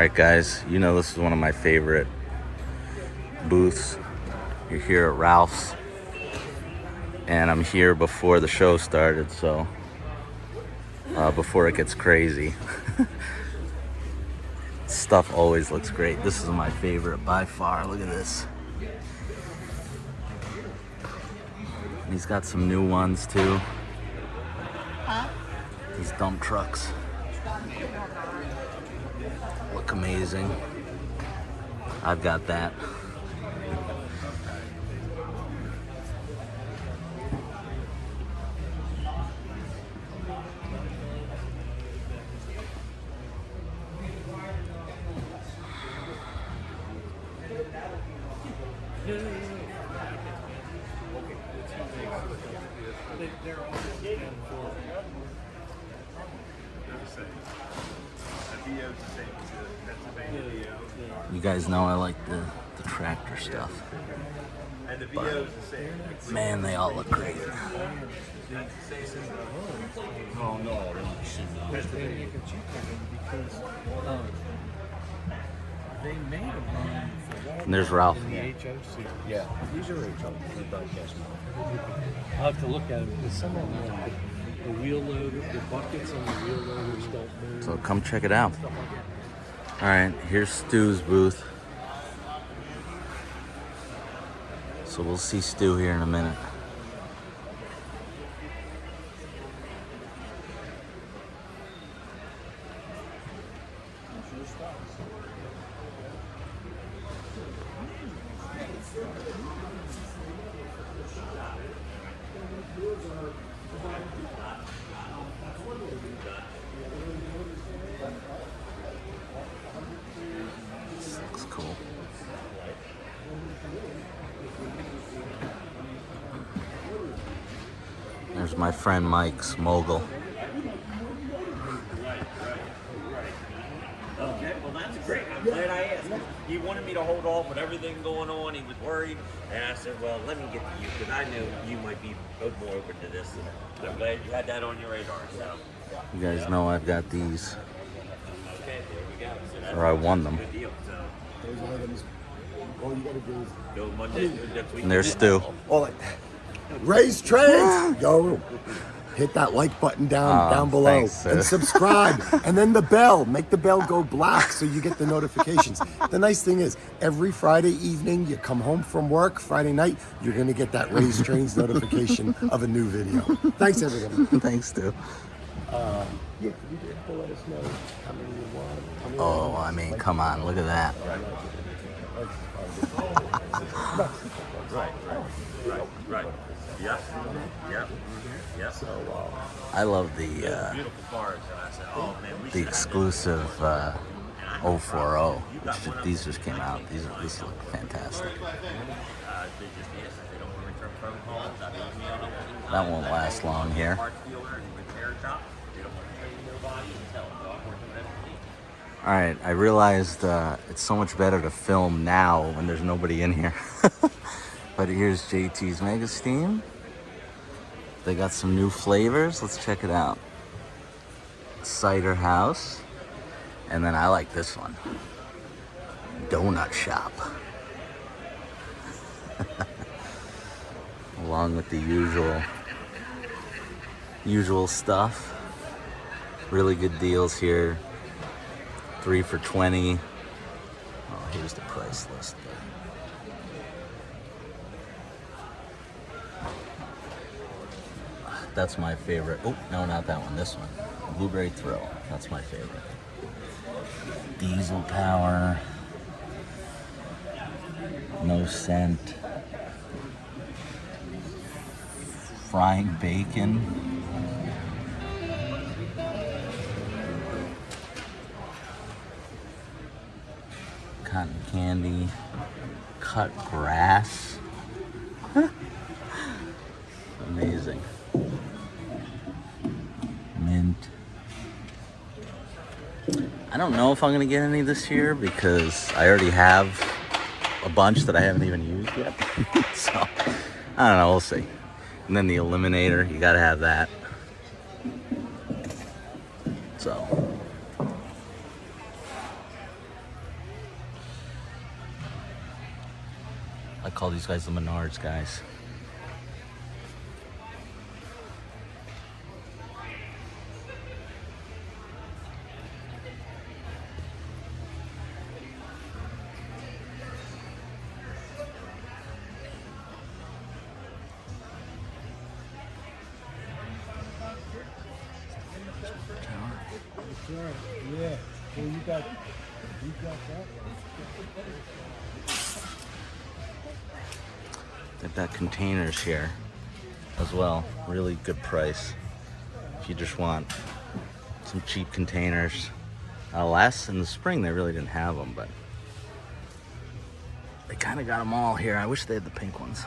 Alright guys, you know this is one of my favorite booths. You're here at Ralph's, and I'm here before the show started, so before it gets crazy. Stuff always looks great. This is my favorite by far. Look at this. He's got some new ones too. These dump trucks look amazing. I've got that. You guys know I like the tractor stuff. But, man, they all look great. And there's Ralph. Yeah, these are broadcast. I'll have to look at them because some of them, the wheel loader, the buckets and the wheel loaders don't move. So come check it out. All right, here's Stu's booth. So we'll see Stu here in a minute. This looks cool. There's my friend Mike's mogul. Okay, well that's great. I'm glad I asked. He wanted me to hold off with everything going on. He was worried. And I said, well, let me get to you because I knew you might be more open to this. And I'm glad you had that on your radar. So. You guys know I've got these, Okay, there we go. So that's or I won them. a good deal. So Those items, all you gotta do is go Monday next week. And there's Stu. Raise trades. Yo, hit that like button down below thanks, and subscribe, and then the bell. Make the bell go black so you get the notifications. The nice thing is, every Friday evening, you come home from work, Friday night, you're gonna get that Raise Trains notification of a new video. Thanks, everybody. Thanks, Stu. Yeah, you did to let us know how many you want. How many Oh, I mean, come on, look at that. Right. Yep. Yep. Yep. So, I love the Beautiful cars. And I said, oh man, we should have exclusive 040. These just came out. These look fantastic. they just yes, they don't want to return phone calls. I mean, you know, That won't last long here. parts dealer and repair shop. They don't want to train nobody and tell them. So I'm working with them. All right, I realized it's so much better to film now when there's nobody in here. But here's JT's Mega Steam. They got some new flavors. Let's check it out. Cider House. And then I like this one. Donut Shop. Along with the usual stuff. Really good deals here. 3 for $20. Oh, here's the price list. That's my favorite. Oh, no, not that one. This one. Blueberry Thrill. That's my favorite. Diesel Power. No Scent. Frying Bacon. Cotton Candy. Cut Grass. Amazing. Mint. I don't know if I'm gonna get any this year because I already have a bunch that I haven't even used yet. So I don't know, we'll see. And then the Eliminator, you gotta have that. So call these guys the Menards guys. Yeah. Well, you got that. They've got containers here as well. Really good price. If you just want some cheap containers. Last in the spring they really didn't have them, but they kind of got them all here. I wish they had the pink ones.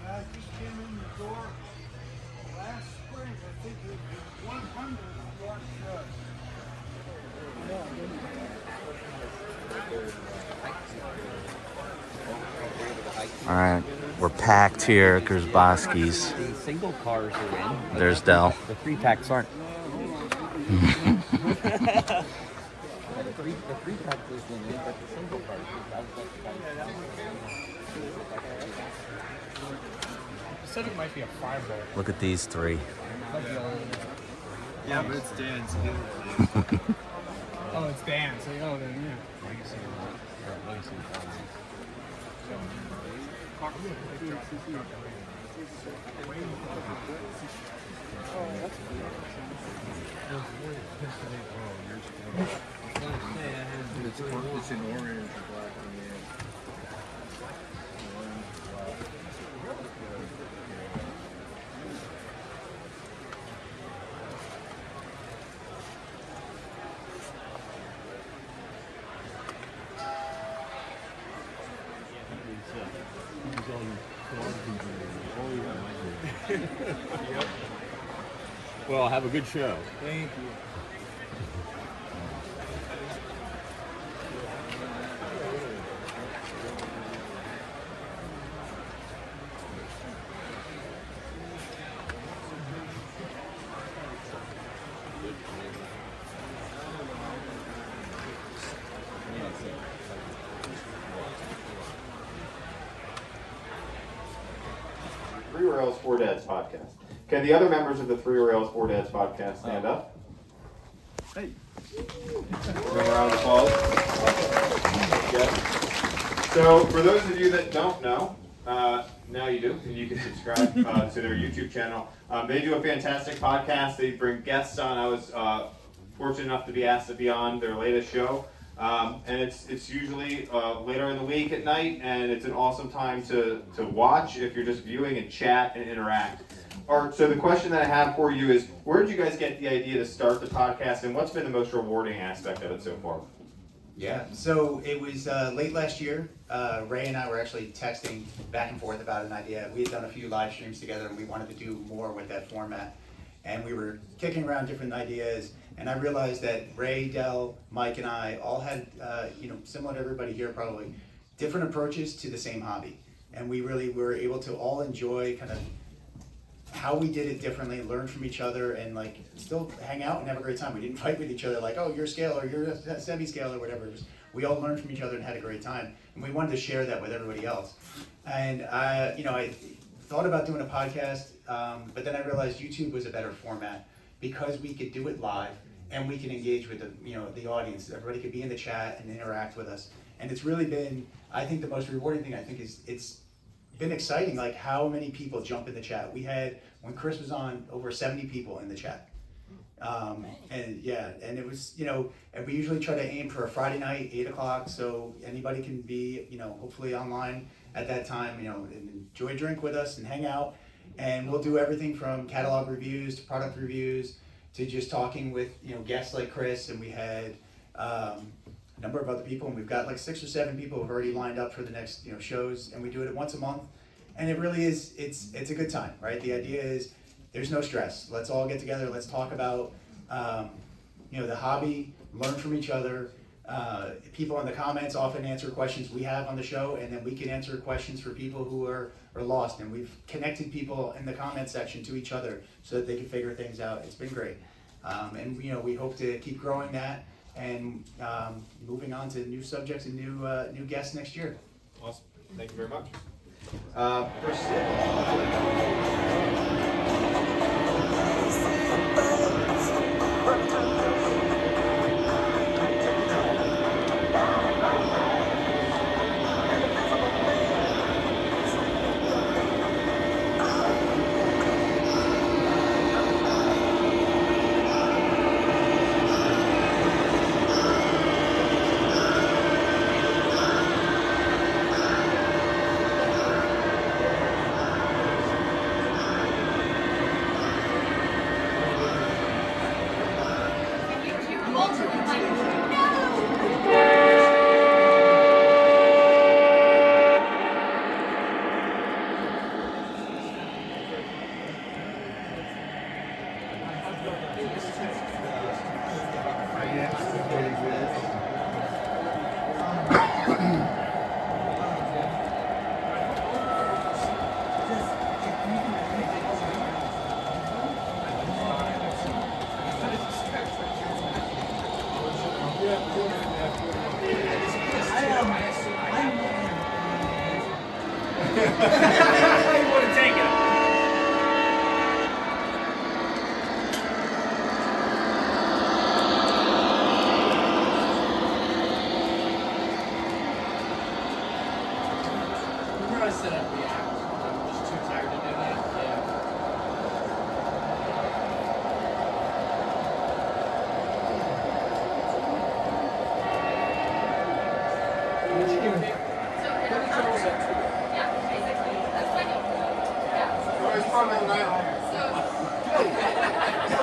I just came in the door last spring. I think it was 100 York Road. All right, we're packed here. There's Bosky's. The single cars are in. There's Dell. The 3-packs aren't. The 3-pack isn't in, but the single cars I said it might be a 5-ball. Look at these three. Yeah, but it's Dan's. Oh, it's Dan's. Oh, then yeah. It's in orange and black in the end. Well, have a good show. Thank you. Three Rails, Four Dads podcast. Can the other members of the Three Rails, Four Dads podcast stand up? Hey. Give them a round of applause. Yes. So, for those of you that don't know, now you do, and you can subscribe to their YouTube channel. They do a fantastic podcast. They bring guests on. I was fortunate enough to be asked to be on their latest show. And it's usually later in the week at night, and it's an awesome time to watch if you're just viewing and chat and interact. So the question that I have for you is, where did you guys get the idea to start the podcast, and what's been the most rewarding aspect of it so far? Yeah, so it was late last year. Ray and I were actually texting back and forth about an idea. We had done a few live streams together, and we wanted to do more with that format. And we were kicking around different ideas, and I realized that Ray, Dell, Mike, and I all had, similar to everybody here probably, different approaches to the same hobby. And we really were able to all enjoy kind of how we did it differently, learn from each other, and like still hang out and have a great time. We didn't fight with each other like, oh, you're scale or you're semi-scale or whatever. We all learned from each other and had a great time, and we wanted to share that with everybody else. And I thought about doing a podcast, but then I realized YouTube was a better format because we could do it live and we can engage with the audience. Everybody could be in the chat and interact with us, and it's really been, I think, the most rewarding thing. I think is it's been exciting, like how many people jump in the chat. We had, when Chris was on, over 70 people in the chat. And it was, and we usually try to aim for a Friday night, 8 o'clock, so anybody can be, hopefully online at that time, and enjoy a drink with us and hang out. And we'll do everything from catalog reviews to product reviews to just talking with, guests like Chris, and we had a number of other people, and we've got like 6 or 7 people who've already lined up for the next, shows, and we do it once a month. And it really is, it's a good time, right? The idea is there's no stress. Let's all get together. Let's talk about the hobby, learn from each other. People in the comments often answer questions we have on the show, and then we can answer questions for people who are lost. And we've connected people in the comment section to each other so that they can figure things out. It's been great. And we hope to keep growing that and moving on to new subjects and new guests next year. Awesome. Thank you very much.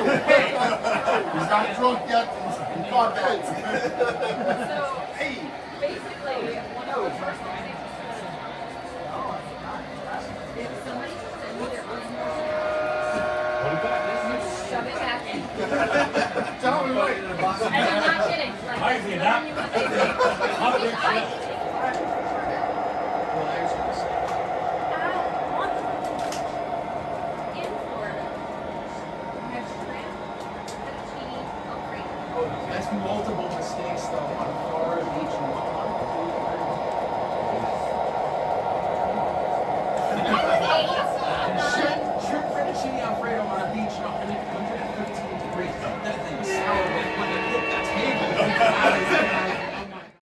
He's not drunk yet. He's got that. So basically, one of the first things if somebody sends me their own shove it back in. Tell me what. And I'm not kidding. Like, I see that. That's multiple mistakes though on Florida Beach and shrimp fettuccine Alfredo on a beach in 115 degrees. That thing is sour when it hit that table.